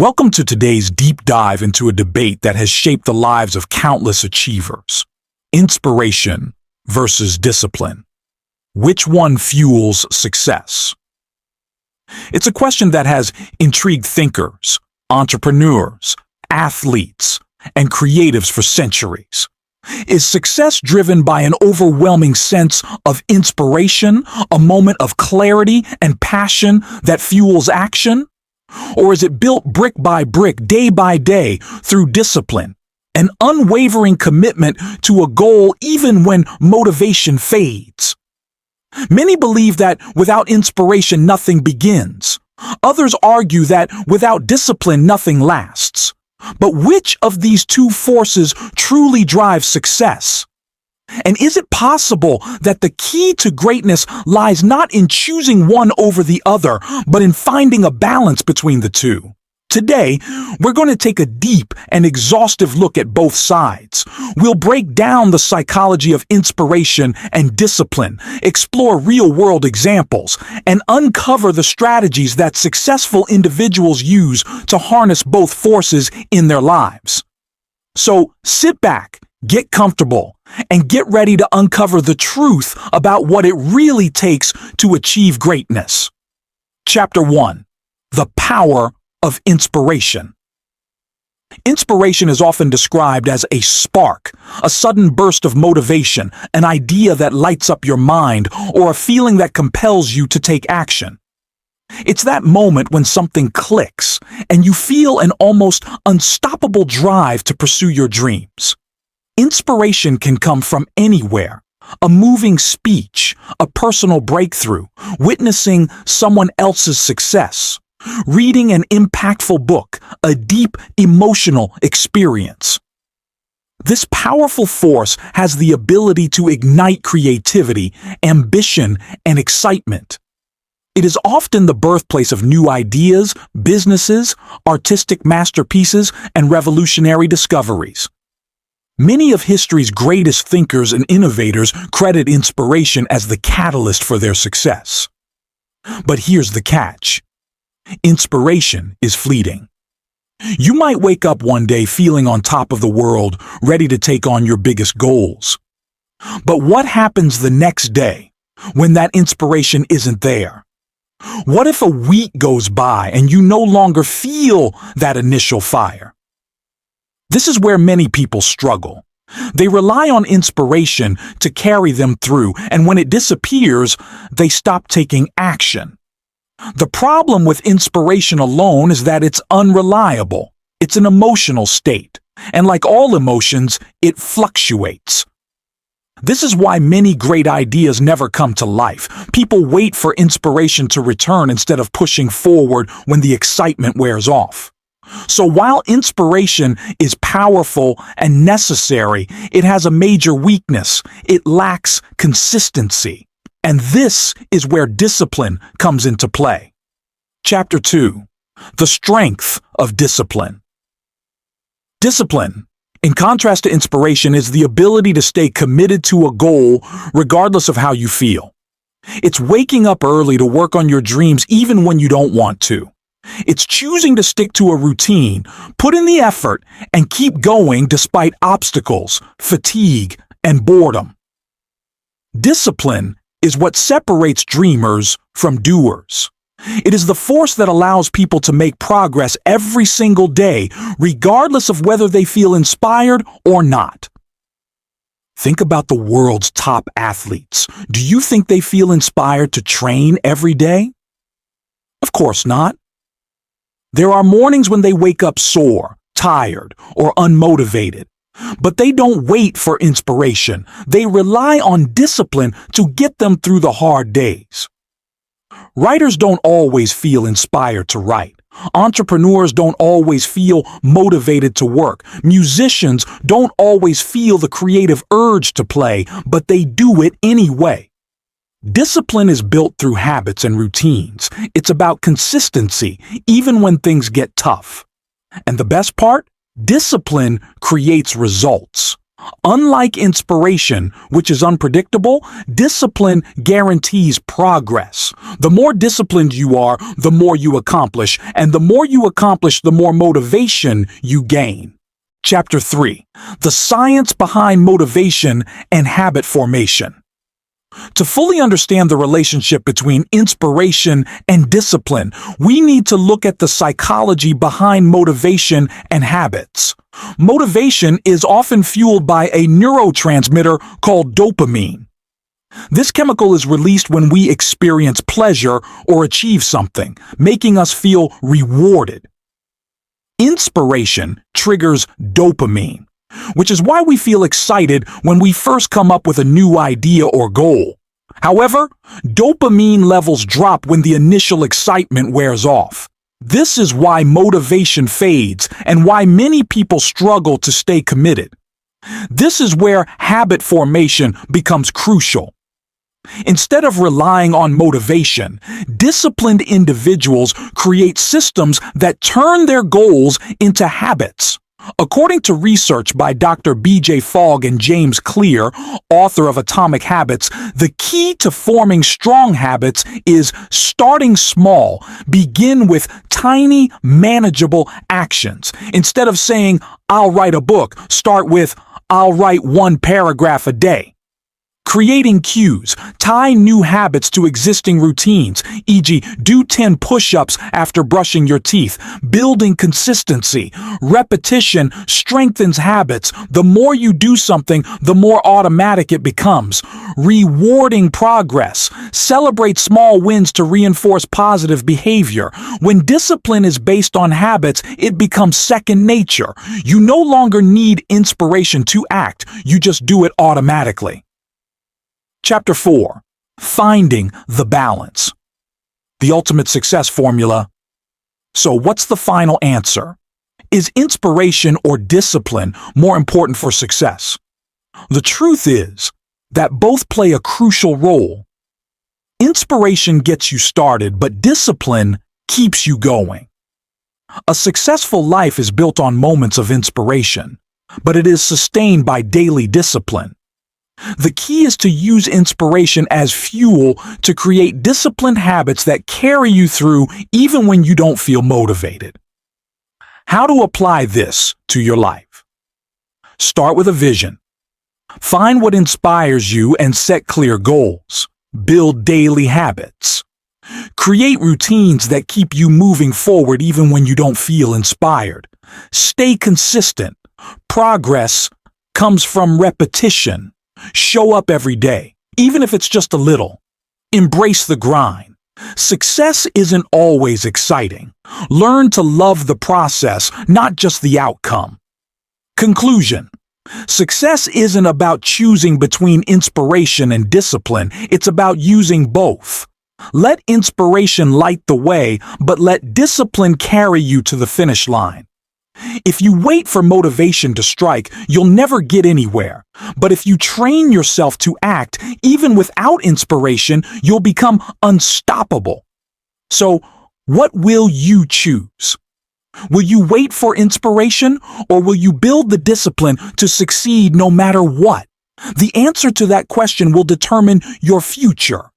Welcome to today's deep dive into a debate that has shaped the lives of countless achievers. Inspiration versus discipline. Which one fuels success? It's a question that has intrigued thinkers, entrepreneurs, athletes, and creatives for centuries. Is success driven by an overwhelming sense of inspiration, a moment of clarity and passion that fuels action? Or is it built brick by brick, day by day, through discipline, an unwavering commitment to a goal even when motivation fades? Many believe that without inspiration, nothing begins. Others argue that without discipline, nothing lasts. But which of these two forces truly drives success? And is it possible that the key to greatness lies not in choosing one over the other, but in finding a balance between the two? Today, we're going to take a deep and exhaustive look at both sides. We'll break down the psychology of inspiration and discipline, explore real-world examples, and uncover the strategies that successful individuals use to harness both forces in their lives. So sit back, get comfortable, and get ready to uncover the truth about what it really takes to achieve greatness. Chapter 1. The Power of Inspiration. Inspiration is often described as a spark, a sudden burst of motivation, an idea that lights up your mind, or a feeling that compels you to take action. It's that moment when something clicks, and you feel an almost unstoppable drive to pursue your dreams. Inspiration can come from anywhere. A moving speech, a personal breakthrough, witnessing someone else's success, reading an impactful book, a deep emotional experience. This powerful force has the ability to ignite creativity, ambition, and excitement. It is often the birthplace of new ideas, businesses, artistic masterpieces, and revolutionary discoveries. Many of history's greatest thinkers and innovators credit inspiration as the catalyst for their success. But here's the catch. Inspiration is fleeting. You might wake up one day feeling on top of the world, ready to take on your biggest goals. But what happens the next day when that inspiration isn't there? What if a week goes by and you no longer feel that initial fire? This is where many people struggle. They rely on inspiration to carry them through, and when it disappears, they stop taking action. The problem with inspiration alone is that it's unreliable. It's an emotional state, and like all emotions, it fluctuates. This is why many great ideas never come to life. People wait for inspiration to return instead of pushing forward when the excitement wears off. So while inspiration is powerful and necessary, it has a major weakness. It lacks consistency. And this is where discipline comes into play. Chapter 2. The Strength of Discipline. Discipline, in contrast to inspiration, is the ability to stay committed to a goal regardless of how you feel. It's waking up early to work on your dreams even when you don't want to. It's choosing to stick to a routine, put in the effort, and keep going despite obstacles, fatigue, and boredom. Discipline is what separates dreamers from doers. It is the force that allows people to make progress every single day, regardless of whether they feel inspired or not. Think about the world's top athletes. Do you think they feel inspired to train every day? Of course not. There are mornings when they wake up sore, tired, or unmotivated. But they don't wait for inspiration. They rely on discipline to get them through the hard days. Writers don't always feel inspired to write. Entrepreneurs don't always feel motivated to work. Musicians don't always feel the creative urge to play, but they do it anyway. Discipline is built through habits and routines. It's about consistency, even when things get tough. And the best part? Discipline creates results. Unlike inspiration, which is unpredictable, discipline guarantees progress. The more disciplined you are, the more you accomplish, and the more you accomplish, the more motivation you gain. Chapter 3. The science behind motivation and habit formation. To fully understand the relationship between inspiration and discipline, we need to look at the psychology behind motivation and habits. Motivation is often fueled by a neurotransmitter called dopamine. This chemical is released when we experience pleasure or achieve something, making us feel rewarded. Inspiration triggers dopamine, which is why we feel excited when we first come up with a new idea or goal. However, dopamine levels drop when the initial excitement wears off. This is why motivation fades and why many people struggle to stay committed. This is where habit formation becomes crucial. Instead of relying on motivation, disciplined individuals create systems that turn their goals into habits. According to research by Dr. B.J. Fogg and James Clear, author of Atomic Habits, the key to forming strong habits is starting small. Begin with tiny, manageable actions. Instead of saying, "I'll write a book," start with, "I'll write 1 paragraph a day." Creating cues. Tie new habits to existing routines, e.g., do 10 push-ups after brushing your teeth. Building consistency. Repetition strengthens habits. The more you do something, the more automatic it becomes. Rewarding progress. Celebrate small wins to reinforce positive behavior. When discipline is based on habits, it becomes second nature. You no longer need inspiration to act. You just do it automatically. Chapter 4. Finding the balance. The ultimate success formula. So what's the final answer? Is inspiration or discipline more important for success? The truth is that both play a crucial role. Inspiration gets you started, but discipline keeps you going. A successful life is built on moments of inspiration, but it is sustained by daily discipline. The key is to use inspiration as fuel to create disciplined habits that carry you through even when you don't feel motivated. How to apply this to your life? Start with a vision. Find what inspires you and set clear goals. Build daily habits. Create routines that keep you moving forward even when you don't feel inspired. Stay consistent. Progress comes from repetition. Show up every day, even if it's just a little. Embrace the grind. Success isn't always exciting. Learn to love the process, not just the outcome. Conclusion. Success isn't about choosing between inspiration and discipline. It's about using both. Let inspiration light the way, but let discipline carry you to the finish line. If you wait for motivation to strike, you'll never get anywhere. But if you train yourself to act, even without inspiration, you'll become unstoppable. So, what will you choose? Will you wait for inspiration, or will you build the discipline to succeed no matter what? The answer to that question will determine your future.